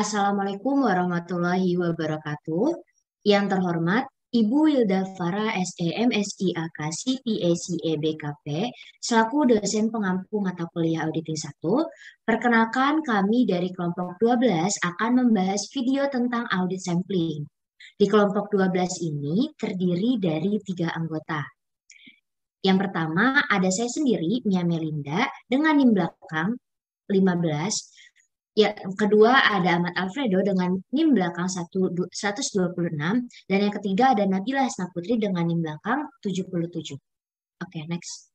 Assalamualaikum warahmatullahi wabarakatuh. Yang terhormat Ibu Wilda Farah SEM SIAK CPA CE BKP selaku dosen pengampu mata kuliah auditing 1. Perkenalkan kami dari kelompok 12 akan membahas video tentang audit sampling. Di kelompok 12 ini terdiri dari 3 anggota. Yang pertama ada saya sendiri, Mia Melinda, dengan NIM belakang 15. Ya, kedua ada Ahmad Alfredo dengan NIM belakang 126 dan yang ketiga ada Nabila Hasna Putri dengan NIM belakang 77. Oke, next.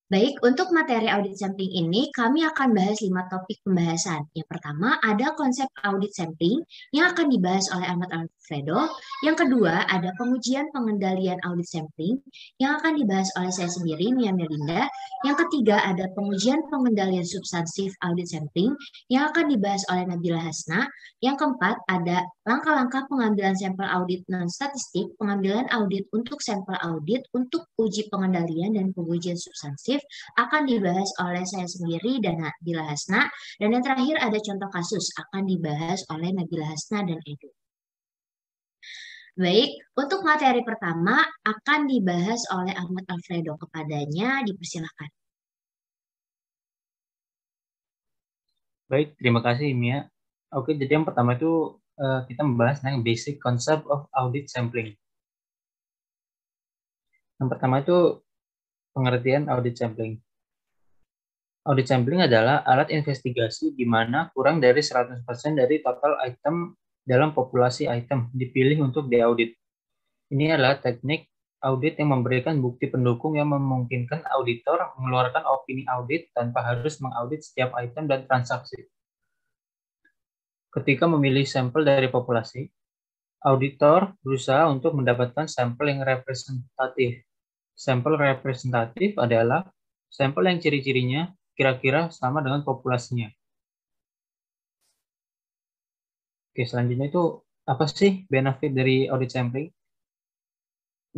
Baik, untuk materi audit sampling ini kami akan bahas 5 topik pembahasan. Yang pertama ada konsep audit sampling yang akan dibahas oleh Ahmad Alfredo. Yang kedua ada pengujian pengendalian audit sampling yang akan dibahas oleh saya sendiri, Mia Melinda. Yang ketiga ada pengujian pengendalian substansif audit sampling yang akan dibahas oleh Nabila Hasna. Yang keempat ada langkah-langkah pengambilan sampel audit non-statistik, pengambilan audit untuk sampel audit untuk uji pengendalian dan pengujian substansif akan dibahas oleh saya sendiri dan Nabila Hasna. Dan yang terakhir ada contoh kasus akan dibahas oleh Nabila Hasna dan Edu. Baik, untuk materi pertama akan dibahas oleh Ahmad Alfredo. Kepadanya dipersilakan. Baik, terima kasih Mia. Oke, jadi yang pertama itu kita membahas tentang basic concept of audit sampling. Yang pertama itu pengertian audit sampling. Audit sampling adalah alat investigasi di mana kurang dari 100% dari total item dalam populasi item dipilih untuk diaudit. Ini adalah teknik audit yang memberikan bukti pendukung yang memungkinkan auditor mengeluarkan opini audit tanpa harus mengaudit setiap item dan transaksi. Ketika memilih sampel dari populasi, auditor berusaha untuk mendapatkan sampel yang representatif. Sampel representatif adalah sampel yang ciri-cirinya kira-kira sama dengan populasinya. Oke, selanjutnya itu apa sih benefit dari audit sampling?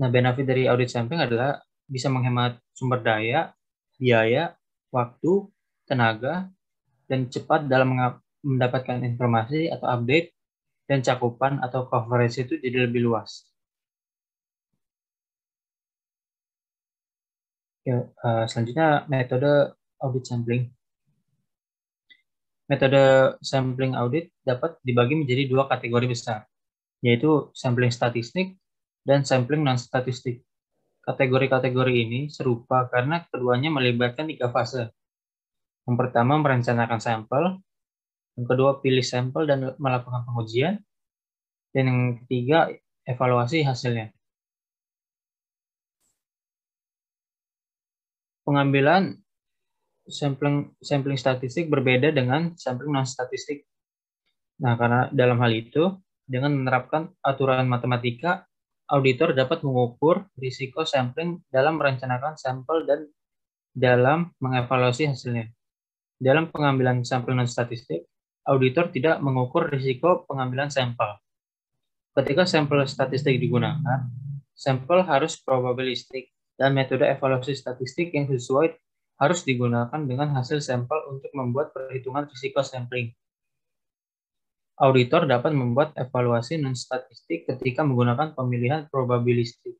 Nah, benefit dari audit sampling adalah bisa menghemat sumber daya, biaya, waktu, tenaga, dan cepat dalam mendapatkan informasi atau update, dan cakupan atau coverage itu jadi lebih luas. Ya, selanjutnya metode audit sampling. Metode sampling audit dapat dibagi menjadi 2 kategori besar, yaitu sampling statistik dan sampling non-statistik. Kategori-kategori ini serupa karena keduanya melibatkan 3 fase. Yang pertama merencanakan sampel, yang kedua pilih sampel dan melakukan pengujian, dan yang ketiga evaluasi hasilnya. Pengambilan sampling statistik berbeda dengan sampling non-statistik. Nah, karena dalam hal itu, dengan menerapkan aturan matematika, auditor dapat mengukur risiko sampling dalam merencanakan sampel dan dalam mengevaluasi hasilnya. Dalam pengambilan sampel non-statistik, auditor tidak mengukur risiko pengambilan sampel. Ketika sampel statistik digunakan, sampel harus probabilistik dan metode evaluasi statistik yang sesuai harus digunakan dengan hasil sampel untuk membuat perhitungan risiko sampling. Auditor dapat membuat evaluasi non-statistik ketika menggunakan pemilihan probabilistik,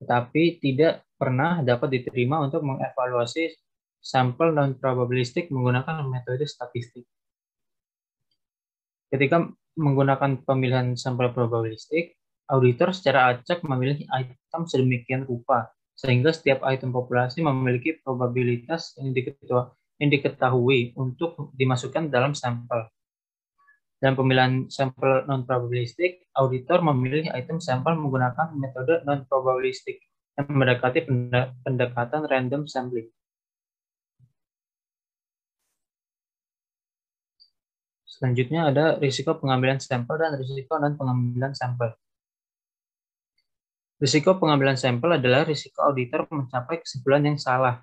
tetapi tidak pernah dapat diterima untuk mengevaluasi sampel non-probabilistik menggunakan metode statistik. Ketika menggunakan pemilihan sampel probabilistik, auditor secara acak memilih item sedemikian rupa, sehingga setiap item populasi memiliki probabilitas yang diketahui untuk dimasukkan dalam sampel. Dalam pemilihan sampel non-probabilistik, auditor memilih item sampel menggunakan metode non-probabilistik yang mendekati pendekatan random sampling. Selanjutnya ada risiko pengambilan sampel dan risiko non-pengambilan sampel. Risiko pengambilan sampel adalah risiko auditor mencapai kesimpulan yang salah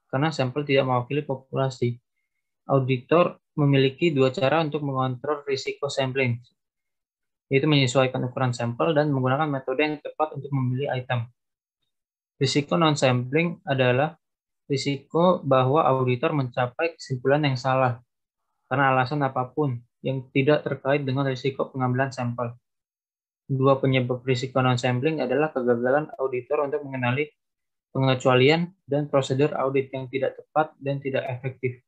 karena sampel tidak mewakili populasi. Auditor memiliki 2 cara untuk mengontrol risiko sampling, yaitu menyesuaikan ukuran sampel dan menggunakan metode yang tepat untuk memilih item. Risiko non-sampling adalah risiko bahwa auditor mencapai kesimpulan yang salah karena alasan apapun yang tidak terkait dengan risiko pengambilan sampel. Dua penyebab risiko non-sampling adalah kegagalan auditor untuk mengenali pengecualian dan prosedur audit yang tidak tepat dan tidak efektif.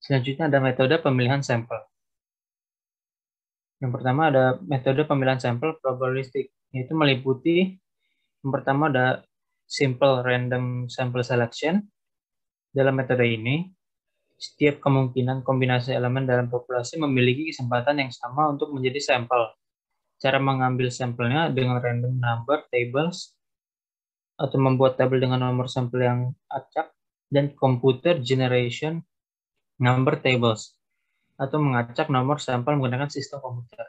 Selanjutnya ada metode pemilihan sampel. Yang pertama ada metode pemilihan sampel probabilistik, yaitu meliputi yang pertama ada simple random sample selection. Dalam metode ini, setiap kemungkinan kombinasi elemen dalam populasi memiliki kesempatan yang sama untuk menjadi sampel. Cara mengambil sampelnya dengan random number tables atau membuat tabel dengan nomor sampel yang acak, dan computer generation number tables atau mengacak nomor sampel menggunakan sistem komputer.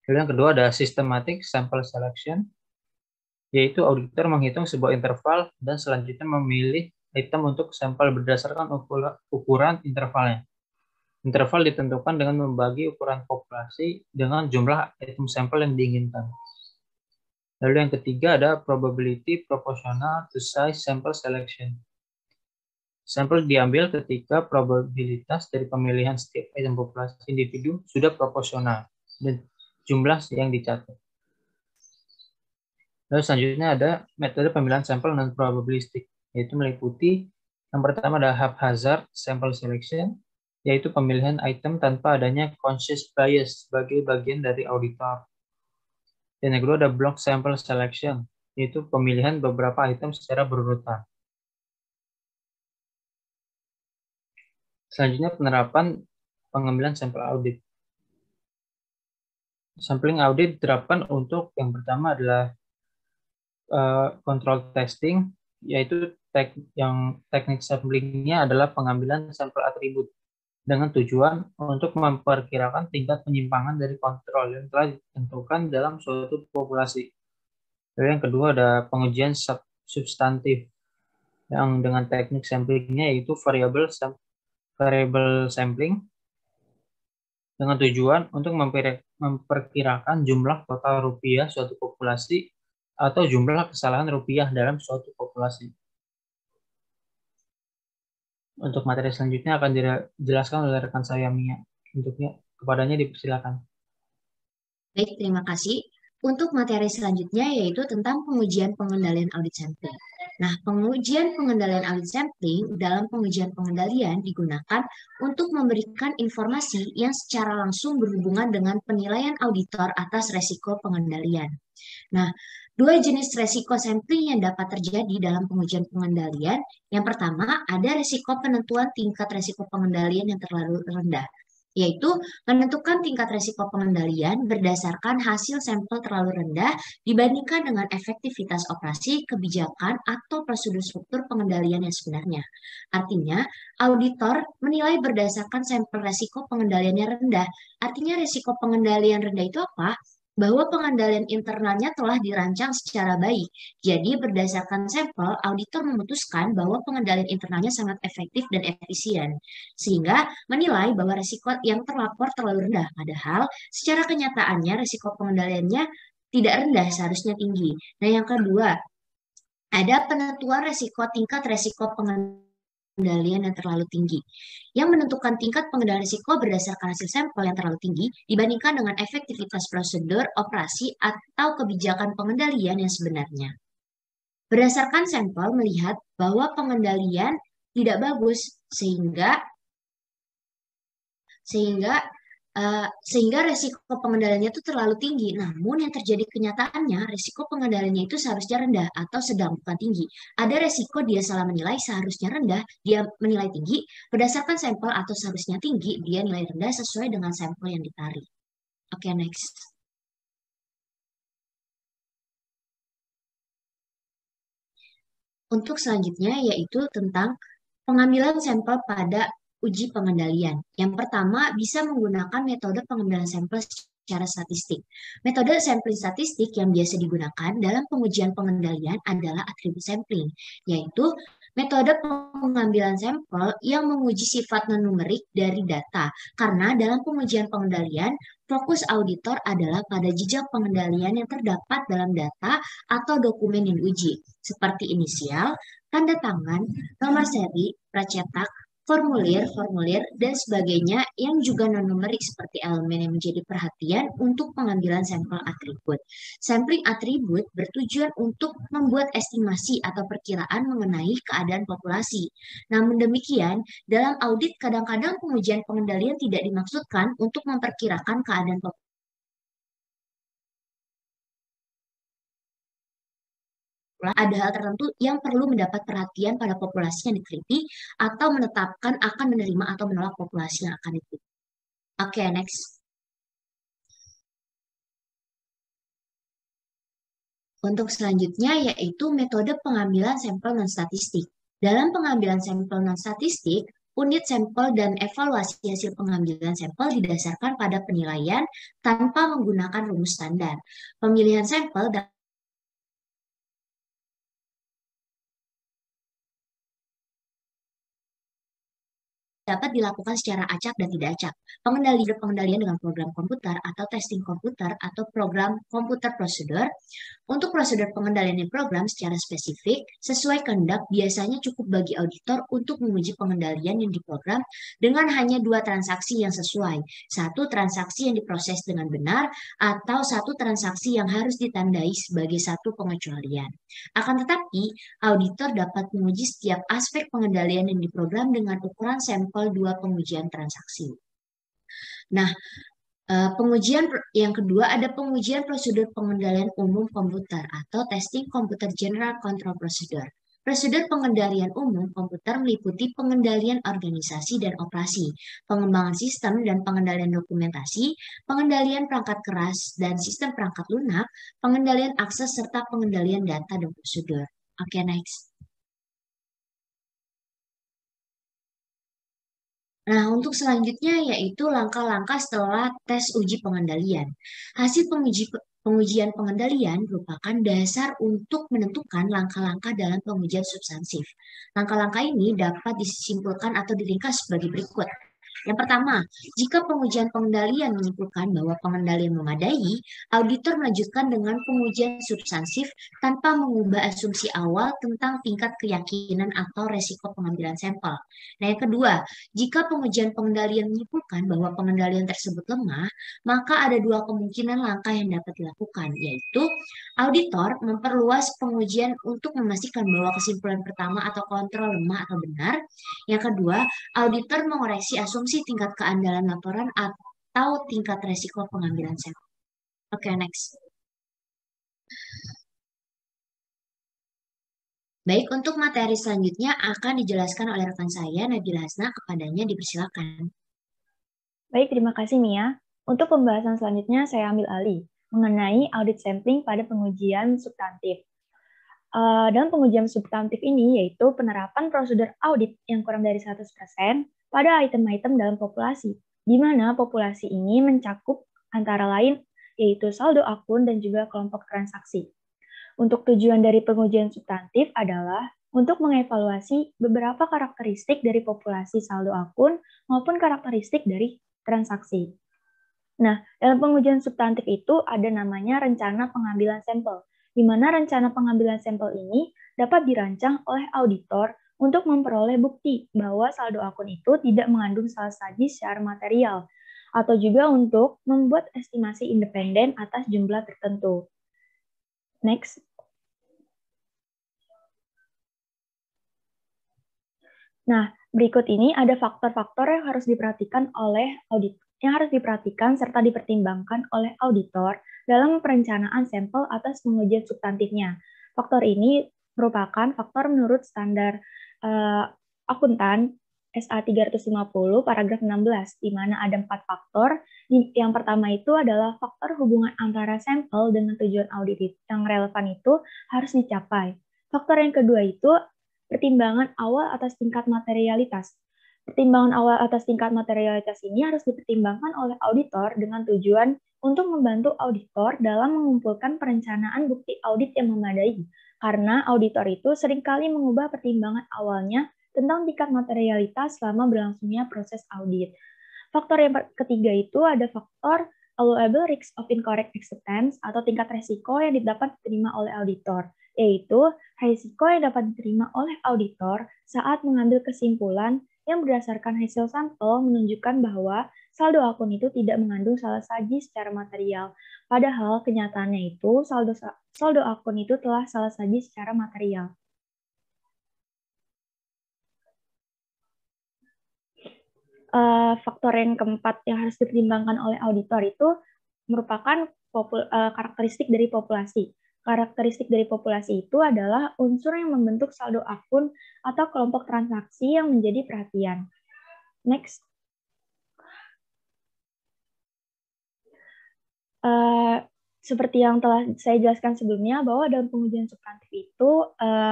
Lalu yang kedua ada systematic sample selection, yaitu auditor menghitung sebuah interval dan selanjutnya memilih item untuk sampel berdasarkan ukuran intervalnya. Interval ditentukan dengan membagi ukuran populasi dengan jumlah item sampel yang diinginkan. Lalu yang ketiga ada probability proportional to size sample selection. Sampel diambil ketika probabilitas dari pemilihan setiap item populasi individu sudah proporsional dan jumlah yang dicatat. Lalu selanjutnya ada metode pemilihan sampel non-probabilistik, yaitu meliputi yang pertama ada haphazard sample selection, yaitu pemilihan item tanpa adanya conscious bias sebagai bagian dari auditor. Dan yang kedua ada block sample selection, yaitu pemilihan beberapa item secara berurutan. Selanjutnya penerapan pengambilan sampel audit. Sampling audit diterapkan untuk yang pertama adalah control testing, yaitu teknik samplingnya adalah pengambilan sampel atribut dengan tujuan untuk memperkirakan tingkat penyimpangan dari kontrol yang telah ditentukan dalam suatu populasi. Lalu yang kedua ada pengujian substantif yang dengan teknik samplingnya yaitu variable sampling dengan tujuan untuk memperkirakan jumlah total rupiah suatu populasi atau jumlah kesalahan rupiah dalam suatu populasi. Untuk materi selanjutnya akan dijelaskan oleh rekan saya Mia. Untuknya kepadanya dipersilakan. Baik, terima kasih. Untuk materi selanjutnya yaitu tentang pengujian pengendalian audit sampling. Nah, pengujian pengendalian audit sampling dalam pengujian pengendalian digunakan untuk memberikan informasi yang secara langsung berhubungan dengan penilaian auditor atas resiko pengendalian. Nah, dua jenis resiko sampling yang dapat terjadi dalam pengujian pengendalian. Yang pertama, ada resiko penentuan tingkat resiko pengendalian yang terlalu rendah, yaitu menentukan tingkat resiko pengendalian berdasarkan hasil sampel terlalu rendah dibandingkan dengan efektivitas operasi, kebijakan, atau prosedur struktur pengendalian yang sebenarnya. Artinya, auditor menilai berdasarkan sampel resiko pengendalian yang rendah. Artinya, resiko pengendalian rendah itu apa? Bahwa pengendalian internalnya telah dirancang secara baik. Jadi berdasarkan sampel, auditor memutuskan bahwa pengendalian internalnya sangat efektif dan efisien, sehingga menilai bahwa risiko yang terlapor terlalu rendah. Padahal secara kenyataannya risiko pengendaliannya tidak rendah, seharusnya tinggi. Nah, yang kedua, ada penentuan tingkat resiko pengendalian yang terlalu tinggi, yang menentukan tingkat pengendalian risiko berdasarkan hasil sampel yang terlalu tinggi dibandingkan dengan efektivitas prosedur, operasi, atau kebijakan pengendalian yang sebenarnya. Berdasarkan sampel melihat bahwa pengendalian tidak bagus sehingga resiko pengendaliannya itu terlalu tinggi. Namun yang terjadi kenyataannya resiko pengendaliannya itu seharusnya rendah atau sedang, bukan tinggi. Ada resiko dia salah menilai, seharusnya rendah, dia menilai tinggi berdasarkan sampel, atau seharusnya tinggi, dia nilai rendah sesuai dengan sampel yang ditarik. Oke, next. Untuk selanjutnya yaitu tentang pengambilan sampel pada uji pengendalian. Yang pertama, bisa menggunakan metode pengambilan sampel secara statistik. Metode sampling statistik yang biasa digunakan dalam pengujian pengendalian adalah atribut sampling, yaitu metode pengambilan sampel yang menguji sifat non-numerik dari data. Karena dalam pengujian pengendalian, fokus auditor adalah pada jejak pengendalian yang terdapat dalam data atau dokumen yang diuji, seperti inisial, tanda tangan, nomor seri, pracetak, formulir, dan sebagainya yang juga non-numerik seperti elemen yang menjadi perhatian untuk pengambilan sampel atribut. Sampling atribut bertujuan untuk membuat estimasi atau perkiraan mengenai keadaan populasi. Namun demikian, dalam audit kadang-kadang pengujian pengendalian tidak dimaksudkan untuk memperkirakan keadaan populasi. Ada hal tertentu yang perlu mendapat perhatian pada populasi yang diteliti atau menetapkan akan menerima atau menolak populasi yang akan diteliti. Oke, next. Untuk selanjutnya yaitu metode pengambilan sampel non-statistik. Dalam pengambilan sampel non-statistik, unit sampel dan evaluasi hasil pengambilan sampel didasarkan pada penilaian tanpa menggunakan rumus standar. Pemilihan sampel dapat dilakukan secara acak dan tidak acak. Pengendalian dengan program komputer atau testing komputer atau program komputer prosedur. Untuk prosedur pengendalian di program secara spesifik, sesuai kehendak biasanya cukup bagi auditor untuk menguji pengendalian yang diprogram dengan hanya 2 transaksi yang sesuai. 1 transaksi yang diproses dengan benar atau 1 transaksi yang harus ditandai sebagai 1 pengecualian. Akan tetapi, auditor dapat menguji setiap aspek pengendalian yang diprogram dengan ukuran sampel 2 pengujian transaksi. Nah, pengujian yang kedua ada pengujian prosedur pengendalian umum komputer atau testing computer general control procedure. Prosedur pengendalian umum komputer meliputi pengendalian organisasi dan operasi, pengembangan sistem dan pengendalian dokumentasi, pengendalian perangkat keras dan sistem perangkat lunak, pengendalian akses serta pengendalian data dan prosedur. Oke, next. Nah, untuk selanjutnya yaitu langkah-langkah setelah tes uji pengendalian. Hasil pengujian pengendalian merupakan dasar untuk menentukan langkah-langkah dalam pengujian substansif. Langkah-langkah ini dapat disimpulkan atau diringkas sebagai berikut. Yang pertama, jika pengujian pengendalian menyimpulkan bahwa pengendalian memadai, auditor melanjutkan dengan pengujian substansif tanpa mengubah asumsi awal tentang tingkat keyakinan atau resiko pengambilan sampel. Nah, yang kedua, jika pengujian pengendalian menyimpulkan bahwa pengendalian tersebut lemah, maka ada 2 kemungkinan langkah yang dapat dilakukan, yaitu auditor memperluas pengujian untuk memastikan bahwa kesimpulan pertama atau kontrol lemah atau benar. Yang kedua, auditor mengoreksi asumsi tingkat keandalan laporan atau tingkat resiko pengambilan sampel. Oke, next. Baik, untuk materi selanjutnya akan dijelaskan oleh rekan saya, Nabila Hasna, kepadanya dipersilakan. Baik, terima kasih Mia. Untuk pembahasan selanjutnya saya ambil alih mengenai audit sampling pada pengujian substantif. Dalam pengujian substantif ini yaitu penerapan prosedur audit yang kurang dari 100% pada item-item dalam populasi, di mana populasi ini mencakup antara lain yaitu saldo akun dan juga kelompok transaksi. Untuk tujuan dari pengujian substantif adalah untuk mengevaluasi beberapa karakteristik dari populasi saldo akun maupun karakteristik dari transaksi. Nah, dalam pengujian substantif itu ada namanya rencana pengambilan sampel, di mana rencana pengambilan sampel ini dapat dirancang oleh auditor untuk memperoleh bukti bahwa saldo akun itu tidak mengandung salah saji secara material, atau juga untuk membuat estimasi independen atas jumlah tertentu. Next. Nah, berikut ini ada faktor-faktor yang harus diperhatikan serta dipertimbangkan oleh auditor dalam perencanaan sampel atas pengujian substantifnya. Faktor ini merupakan faktor menurut standar akuntan SA 350 paragraf 16, di mana ada 4 faktor. Yang pertama itu adalah faktor hubungan antara sampel dengan tujuan audit yang relevan itu harus dicapai. Faktor yang kedua itu pertimbangan awal atas tingkat materialitas. Pertimbangan awal atas tingkat materialitas ini harus dipertimbangkan oleh auditor dengan tujuan untuk membantu auditor dalam mengumpulkan perencanaan bukti audit yang memadai. Karena auditor itu seringkali mengubah pertimbangan awalnya tentang tingkat materialitas selama berlangsungnya proses audit. Faktor yang ketiga itu ada faktor allowable risk of incorrect acceptance atau tingkat resiko yang dapat diterima oleh auditor. yaitu risiko yang dapat diterima oleh auditor saat mengambil kesimpulan yang berdasarkan hasil sampel menunjukkan bahwa saldo akun itu tidak mengandung salasaji secara material. Padahal kenyataannya itu saldo akun itu telah salasaji secara material. Faktor yang keempat yang harus dipertimbangkan oleh auditor itu merupakan karakteristik dari populasi. Karakteristik dari populasi itu adalah unsur yang membentuk saldo akun atau kelompok transaksi yang menjadi perhatian. Next. Seperti yang telah saya jelaskan sebelumnya, bahwa dalam pengujian substantif itu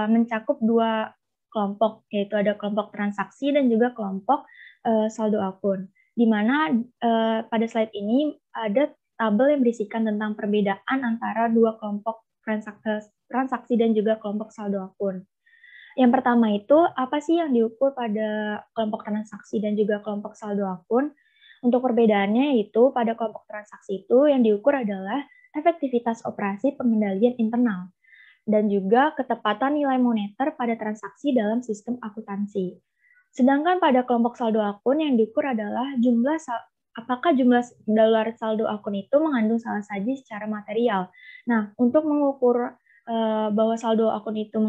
mencakup dua kelompok, yaitu ada kelompok transaksi dan juga kelompok saldo akun. Di mana pada slide ini ada tabel yang berisikan tentang perbedaan antara dua kelompok transaksi dan juga kelompok saldo akun. Yang pertama itu, apa sih yang diukur pada kelompok transaksi dan juga kelompok saldo akun? Untuk perbedaannya yaitu pada kelompok transaksi itu yang diukur adalah efektivitas operasi pengendalian internal dan juga ketepatan nilai moneter pada transaksi dalam sistem akuntansi. Sedangkan pada kelompok saldo akun yang diukur adalah apakah jumlah dolar saldo akun itu mengandung salasaji secara material. Nah, untuk mengukur bahwa saldo akun itu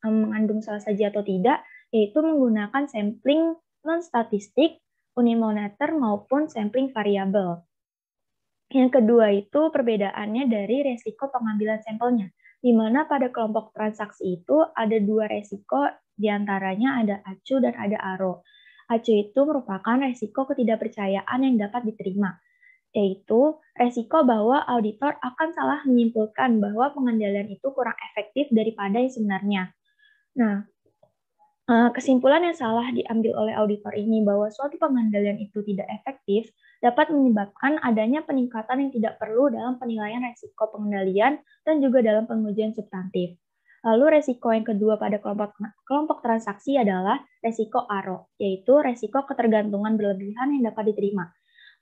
mengandung salasaji atau tidak, yaitu menggunakan sampling non-statistik, unimoneter maupun sampling variabel. Yang kedua itu perbedaannya dari resiko pengambilan sampelnya, di mana pada kelompok transaksi itu ada dua resiko, diantaranya ada acu dan ada aro. Acu itu merupakan resiko ketidakpercayaan yang dapat diterima, yaitu resiko bahwa auditor akan salah menyimpulkan bahwa pengendalian itu kurang efektif daripada yang sebenarnya. Nah, kesimpulan yang salah diambil oleh auditor ini bahwa suatu pengendalian itu tidak efektif dapat menyebabkan adanya peningkatan yang tidak perlu dalam penilaian resiko pengendalian dan juga dalam pengujian substantif. Lalu resiko yang kedua pada kelompok transaksi adalah resiko aro, yaitu resiko ketergantungan berlebihan yang dapat diterima.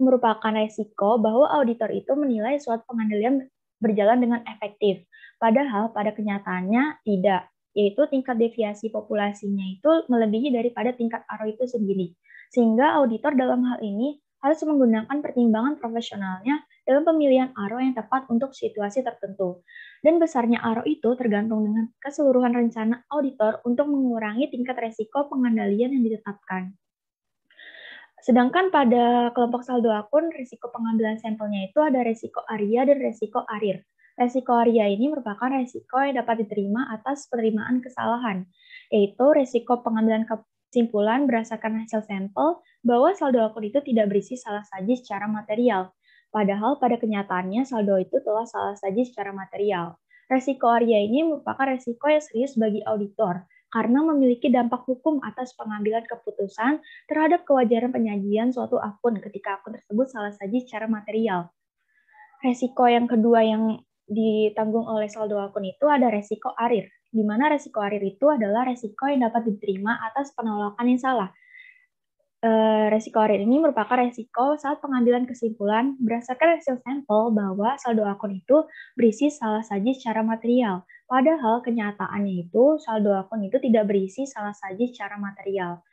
Merupakan resiko bahwa auditor itu menilai suatu pengendalian berjalan dengan efektif, padahal pada kenyataannya tidak, yaitu tingkat deviasi populasinya itu melebihi daripada tingkat aro itu sendiri. Sehingga auditor dalam hal ini harus menggunakan pertimbangan profesionalnya dalam pemilihan aro yang tepat untuk situasi tertentu. Dan besarnya aro itu tergantung dengan keseluruhan rencana auditor untuk mengurangi tingkat resiko pengendalian yang ditetapkan. Sedangkan pada kelompok saldo akun, risiko pengambilan sampelnya itu ada risiko ARIA dan risiko ARIR. Risiko ARIA ini merupakan risiko yang dapat diterima atas penerimaan kesalahan, yaitu risiko pengambilan kesimpulan berdasarkan hasil sampel bahwa saldo akun itu tidak berisi salasaji secara material. Padahal pada kenyataannya saldo itu telah salasaji secara material. Risiko ARIA ini merupakan risiko yang serius bagi auditor, karena memiliki dampak hukum atas pengambilan keputusan terhadap kewajaran penyajian suatu akun ketika akun tersebut salasaji secara material. Resiko yang kedua yang ditanggung oleh saldo akun itu ada resiko ARIR, di mana resiko ARIR itu adalah resiko yang dapat diterima atas penolakan yang salah. Resiko ARIR ini merupakan resiko saat pengambilan kesimpulan berdasarkan hasil sampel bahwa saldo akun itu berisi salasaji secara material. Padahal kenyataannya itu saldo akun itu tidak berisi salasaji secara material.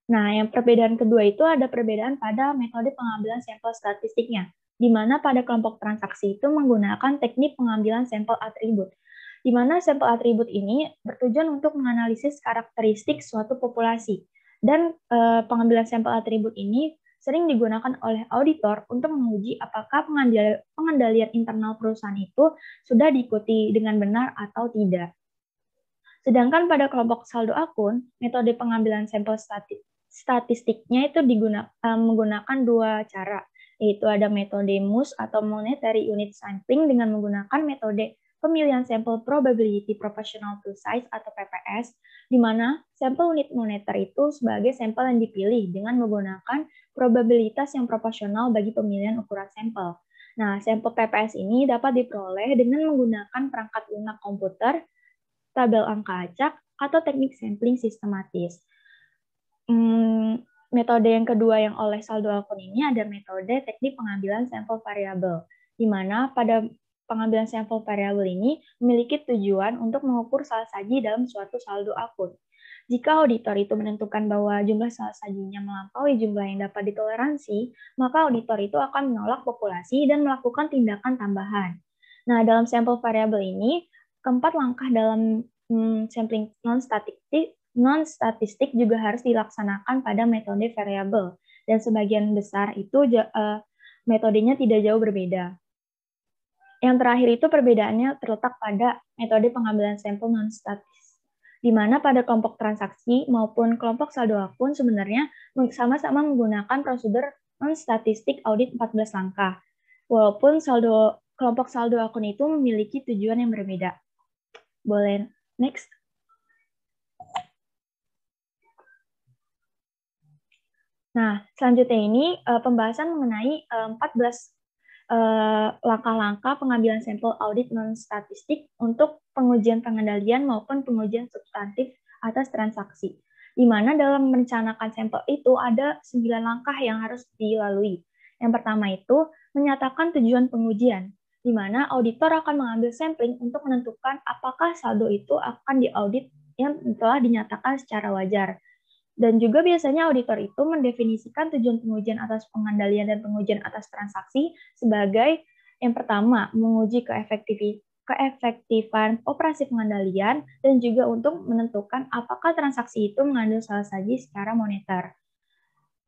Nah, yang perbedaan kedua itu ada perbedaan pada metode pengambilan sampel statistiknya, di mana pada kelompok transaksi itu menggunakan teknik pengambilan sampel atribut, di mana sampel atribut ini bertujuan untuk menganalisis karakteristik suatu populasi. Dan pengambilan sampel atribut ini sering digunakan oleh auditor untuk menguji apakah pengendalian internal perusahaan itu sudah diikuti dengan benar atau tidak. Sedangkan pada kelompok saldo akun, metode pengambilan sampel statistiknya itu menggunakan dua cara, yaitu ada metode MUS atau Monetary Unit Sampling dengan menggunakan metode pemilihan sampel Probability Proportional to Size atau PPS, di mana sampel unit moneter itu sebagai sampel yang dipilih dengan menggunakan probabilitas yang proporsional bagi pemilihan ukuran sampel. Nah, sampel PPS ini dapat diperoleh dengan menggunakan perangkat lunak komputer, tabel angka acak, atau teknik sampling sistematis. Metode yang kedua yang oleh saldo akun ini ada metode teknik pengambilan sampel variabel, di mana pada pengambilan sampel variabel ini memiliki tujuan untuk mengukur salah saji dalam suatu saldo akun. Jika auditor itu menentukan bahwa jumlah salah sajinya melampaui jumlah yang dapat ditoleransi, maka auditor itu akan menolak populasi dan melakukan tindakan tambahan. Nah, dalam sampel variabel ini, keempat langkah dalam sampling non-statistik juga harus dilaksanakan pada metode variabel, dan sebagian besar itu metodenya tidak jauh berbeda. Yang terakhir itu perbedaannya terletak pada metode pengambilan sampel non-statistik, di mana pada kelompok transaksi maupun kelompok saldo akun sebenarnya sama-sama menggunakan prosedur non-statistik audit 14 langkah, walaupun kelompok saldo akun itu memiliki tujuan yang berbeda. Boleh next. Nah, selanjutnya ini pembahasan mengenai 14 langkah-langkah pengambilan sampel audit non-statistik untuk pengujian pengendalian maupun pengujian substantif atas transaksi. Di mana dalam merencanakan sampel itu ada 9 langkah yang harus dilalui. Yang pertama itu menyatakan tujuan pengujian, di mana auditor akan mengambil sampling untuk menentukan apakah saldo itu akan diaudit yang telah dinyatakan secara wajar. Dan juga biasanya auditor itu mendefinisikan tujuan pengujian atas pengendalian dan pengujian atas transaksi sebagai yang pertama, menguji keefektifan operasi pengendalian dan juga untuk menentukan apakah transaksi itu mengandung salah saji secara moneter.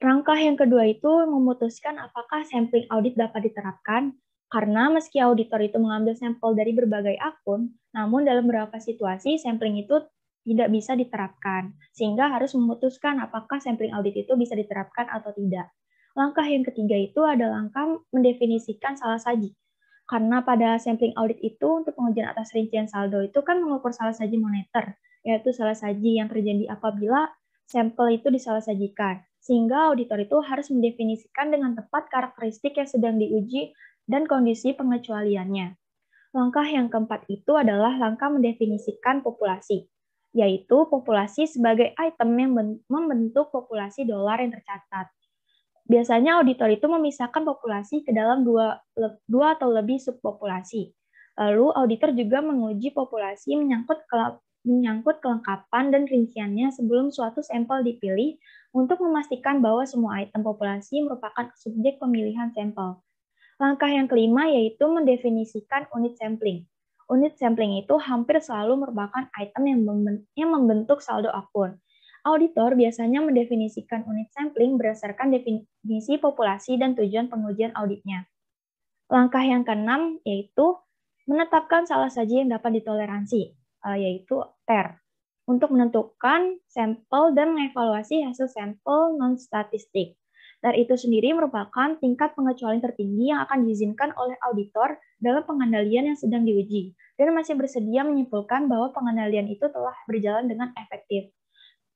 Langkah yang kedua itu memutuskan apakah sampling audit dapat diterapkan, karena meski auditor itu mengambil sampel dari berbagai akun, namun dalam beberapa situasi sampling itu tidak bisa diterapkan, sehingga harus memutuskan apakah sampling audit itu bisa diterapkan atau tidak. Langkah yang ketiga itu adalah langkah mendefinisikan salah saji. Karena pada sampling audit itu untuk pengujian atas rincian saldo itu kan mengukur salah saji moneter, yaitu salah saji yang terjadi apabila sampel itu disalah sajikan. Sehingga auditor itu harus mendefinisikan dengan tepat karakteristik yang sedang diuji dan kondisi pengecualiannya. Langkah yang keempat itu adalah langkah mendefinisikan populasi, yaitu populasi sebagai item yang membentuk populasi dolar yang tercatat. Biasanya auditor itu memisahkan populasi ke dalam dua atau lebih subpopulasi. Lalu auditor juga menguji populasi menyangkut kelengkapan dan rinciannya sebelum suatu sampel dipilih untuk memastikan bahwa semua item populasi merupakan subjek pemilihan sampel. Langkah yang kelima yaitu mendefinisikan unit sampling. Unit sampling itu hampir selalu merupakan item yang membentuk saldo akun. Auditor biasanya mendefinisikan unit sampling berdasarkan definisi populasi dan tujuan pengujian auditnya. Langkah yang keenam yaitu menetapkan salah saji yang dapat ditoleransi, yaitu TER, untuk menentukan sampel dan mengevaluasi hasil sampel non-statistik. TER itu sendiri merupakan tingkat pengecualian tertinggi yang akan diizinkan oleh auditor dalam pengendalian yang sedang diuji, dan masih bersedia menyimpulkan bahwa pengendalian itu telah berjalan dengan efektif.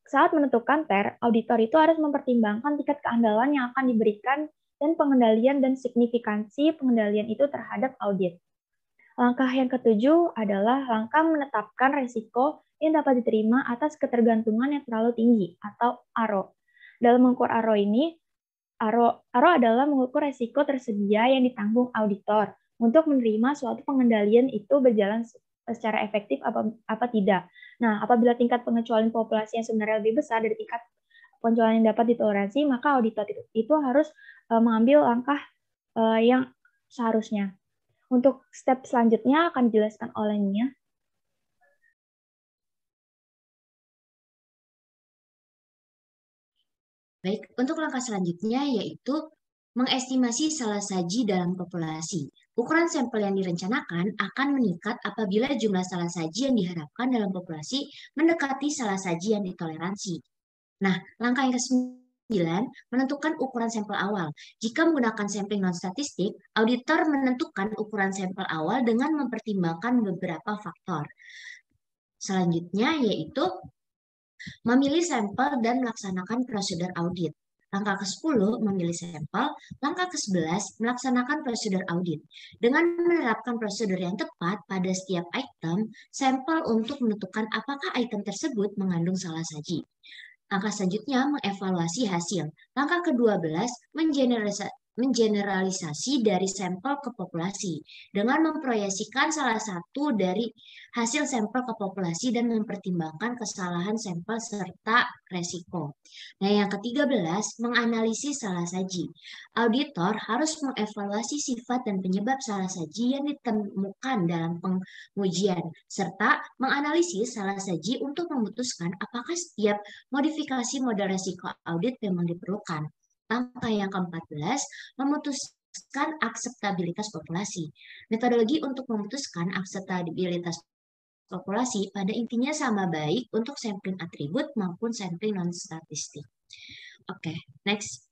Saat menentukan TER, auditor itu harus mempertimbangkan tingkat keandalan yang akan diberikan dan pengendalian dan signifikansi pengendalian itu terhadap audit. Langkah yang ketujuh adalah langkah menetapkan risiko yang dapat diterima atas ketergantungan yang terlalu tinggi atau ARO. Dalam mengukur ARO ini, ARO adalah mengukur risiko tersedia yang ditanggung auditor untuk menerima suatu pengendalian itu berjalan secara efektif apa tidak. Nah, apabila tingkat pengecualian populasi yang sebenarnya lebih besar dari tingkat pengecualian yang dapat ditoleransi, maka auditor itu harus mengambil langkah yang seharusnya. Untuk step selanjutnya akan dijelaskan oleh Nia. Baik, untuk langkah selanjutnya yaitu mengestimasi salah saji dalam populasi. Ukuran sampel yang direncanakan akan meningkat apabila jumlah salah saji yang diharapkan dalam populasi mendekati salah saji yang ditoleransi. Nah, langkah yang ke-9, menentukan ukuran sampel awal. Jika menggunakan sampling non-statistik, auditor menentukan ukuran sampel awal dengan mempertimbangkan beberapa faktor. Selanjutnya yaitu memilih sampel dan melaksanakan prosedur audit. Langkah ke-10, memilih sampel. Langkah ke-11, melaksanakan prosedur audit. Dengan menerapkan prosedur yang tepat pada setiap item, sampel untuk menentukan apakah item tersebut mengandung salah saji. Langkah selanjutnya, mengevaluasi hasil. Langkah ke-12, mengeneralisasi dari sampel ke populasi dengan memproyeksikan salah satu dari hasil sampel ke populasi dan mempertimbangkan kesalahan sampel serta resiko. Nah, yang ke-13, menganalisis salah saji. Auditor harus mengevaluasi sifat dan penyebab salah saji yang ditemukan dalam pengujian, serta menganalisis salah saji untuk memutuskan apakah setiap modifikasi model resiko audit memang diperlukan. Langkah yang ke-14, memutuskan akseptabilitas populasi. Metodologi untuk memutuskan akseptabilitas populasi pada intinya sama baik untuk sampling atribut maupun sampling non-statistik. Oke, next.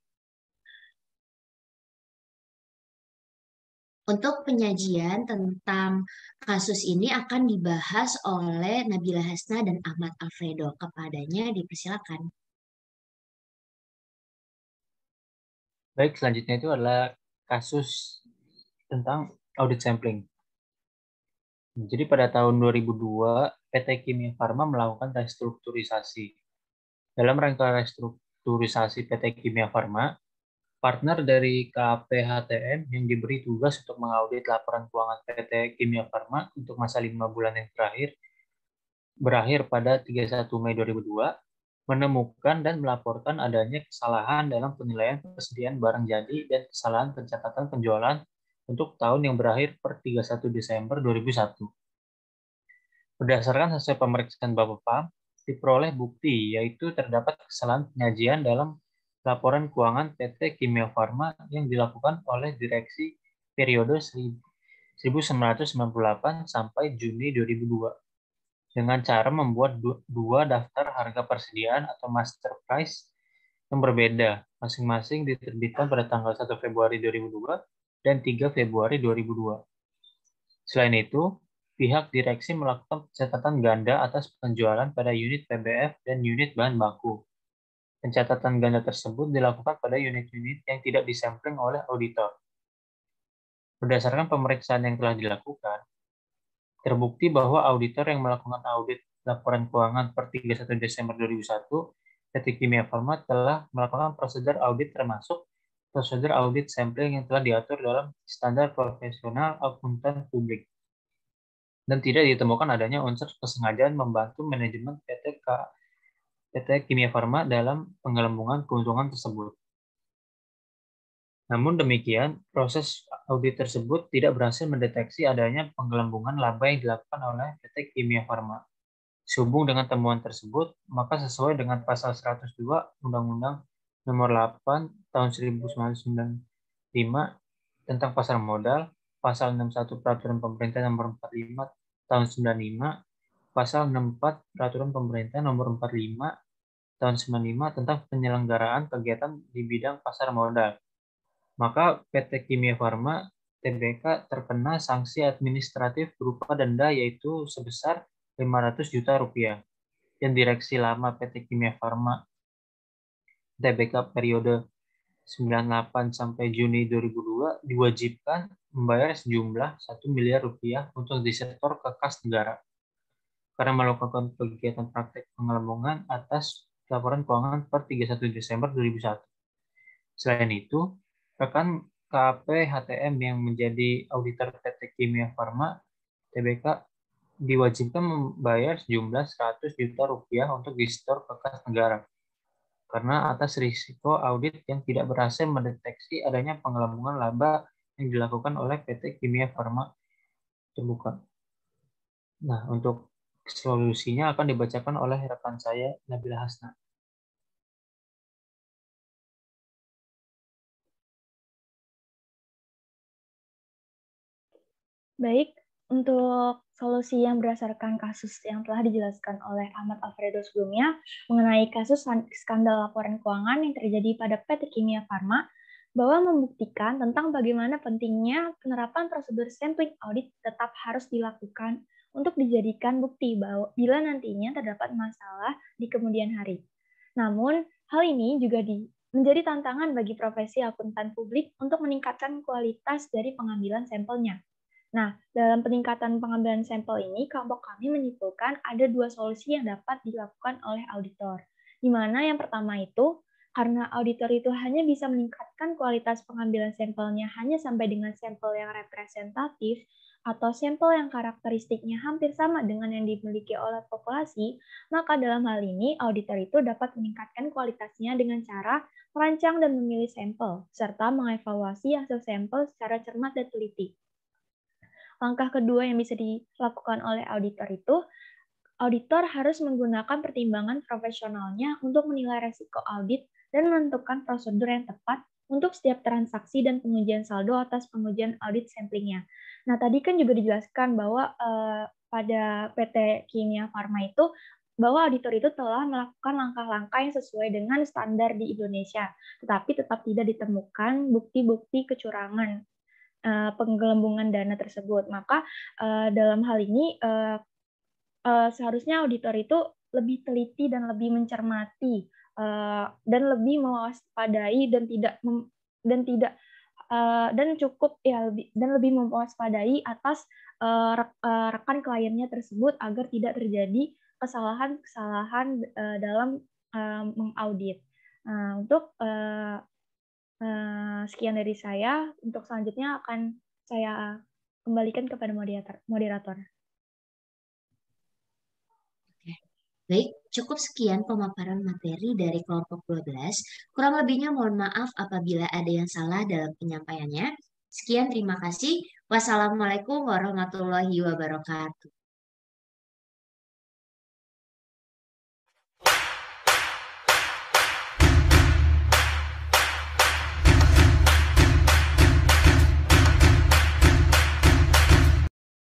Untuk penyajian tentang kasus ini akan dibahas oleh Nabila Hasna dan Ahmad Alfredo. Kepadanya dipersilakan. Baik, selanjutnya itu adalah kasus tentang audit sampling. Jadi pada tahun 2002, PT Kimia Farma melakukan restrukturisasi. Dalam rangka restrukturisasi PT Kimia Farma, partner dari KPHTM yang diberi tugas untuk mengaudit laporan keuangan PT Kimia Farma untuk masa 5 bulan yang berakhir pada 31 Mei 2002, menemukan dan melaporkan adanya kesalahan dalam penilaian persediaan barang jadi dan kesalahan pencatatan penjualan untuk tahun yang berakhir per 31 Desember 2001. Berdasarkan hasil pemeriksaan Bapepam, diperoleh bukti yaitu terdapat kesalahan penyajian dalam laporan keuangan PT Kimia Farma yang dilakukan oleh direksi periode 1998 sampai Juni 2002. Dengan cara membuat dua daftar harga persediaan atau master price yang berbeda, masing-masing diterbitkan pada tanggal 1 Februari 2002 dan 3 Februari 2002. Selain itu, pihak direksi melakukan pencatatan ganda atas penjualan pada unit PBF dan unit bahan baku. Pencatatan ganda tersebut dilakukan pada unit-unit yang tidak disampling oleh auditor. Berdasarkan pemeriksaan yang telah dilakukan, terbukti bahwa auditor yang melakukan audit laporan keuangan per 31 Desember 2001, PT Kimia Farma telah melakukan prosedur audit termasuk prosedur audit sampling yang telah diatur dalam standar profesional akuntan publik. Dan tidak ditemukan adanya unsur kesengajaan membantu manajemen PT Kimia Farma dalam penggelembungan keuntungan tersebut. Namun demikian, proses audit tersebut tidak berhasil mendeteksi adanya penggelembungan laba yang dilakukan oleh PT Kimia Farma. Sehubung dengan temuan tersebut, maka sesuai dengan pasal 102 Undang-Undang Nomor 8 Tahun 1995 tentang pasar modal, pasal 61 Peraturan Pemerintah Nomor 45 Tahun 95, pasal 64 Peraturan Pemerintah Nomor 45 Tahun 95 tentang penyelenggaraan kegiatan di bidang pasar modal. Maka PT Kimia Farma Tbk terkena sanksi administratif berupa denda yaitu sebesar 500 juta rupiah. Dan direksi lama PT Kimia Farma Tbk periode 98 sampai Juni 2002 diwajibkan membayar sejumlah 1 miliar rupiah untuk disetor ke kas negara karena melakukan kegiatan praktek penggelembungan atas laporan keuangan per 31 Desember 2001. Selain itu, rekan KPHTM yang menjadi auditor PT Kimia Farma Tbk diwajibkan membayar sejumlah 100 juta rupiah untuk disetor ke kas negara karena atas risiko audit yang tidak berhasil mendeteksi adanya penggelembungan laba yang dilakukan oleh PT Kimia Farma terbuka. Nah, untuk solusinya akan dibacakan oleh rekan saya Nabila Hasna. Baik, untuk solusi yang berdasarkan kasus yang telah dijelaskan oleh Ahmad Alfredo sebelumnya mengenai kasus skandal laporan keuangan yang terjadi pada PT Kimia Farma, bahwa membuktikan tentang bagaimana pentingnya penerapan prosedur sampling audit tetap harus dilakukan untuk dijadikan bukti bahwa bila nantinya terdapat masalah di kemudian hari. Namun, hal ini juga menjadi tantangan bagi profesi akuntan publik untuk meningkatkan kualitas dari pengambilan sampelnya. Nah, dalam peningkatan pengambilan sampel ini, kelompok kami menyimpulkan ada dua solusi yang dapat dilakukan oleh auditor. Di mana yang pertama itu, karena auditor itu hanya bisa meningkatkan kualitas pengambilan sampelnya hanya sampai dengan sampel yang representatif atau sampel yang karakteristiknya hampir sama dengan yang dimiliki oleh populasi, maka dalam hal ini auditor itu dapat meningkatkan kualitasnya dengan cara merancang dan memilih sampel, serta mengevaluasi hasil sampel secara cermat dan teliti. Langkah kedua yang bisa dilakukan oleh auditor itu, auditor harus menggunakan pertimbangan profesionalnya untuk menilai resiko audit dan menentukan prosedur yang tepat untuk setiap transaksi dan pengujian saldo atas pengujian audit samplingnya. Nah, tadi kan juga dijelaskan bahwa pada PT Kimia Farma itu, bahwa auditor itu telah melakukan langkah-langkah yang sesuai dengan standar di Indonesia, tetapi tetap tidak ditemukan bukti-bukti kecurangan penggelembungan dana tersebut. Maka dalam hal ini seharusnya auditor itu lebih teliti dan lebih mencermati dan lebih mewaspadai dan cukup ya dan lebih mewaspadai atas rekan kliennya tersebut agar tidak terjadi kesalahan-kesalahan dalam mengaudit. Untuk sekian dari saya. Untuk selanjutnya akan saya kembalikan kepada moderator. Baik, cukup sekian pemaparan materi dari kelompok 12. Kurang lebihnya mohon maaf apabila ada yang salah dalam penyampaiannya. Sekian, terima kasih. Wassalamualaikum warahmatullahi wabarakatuh.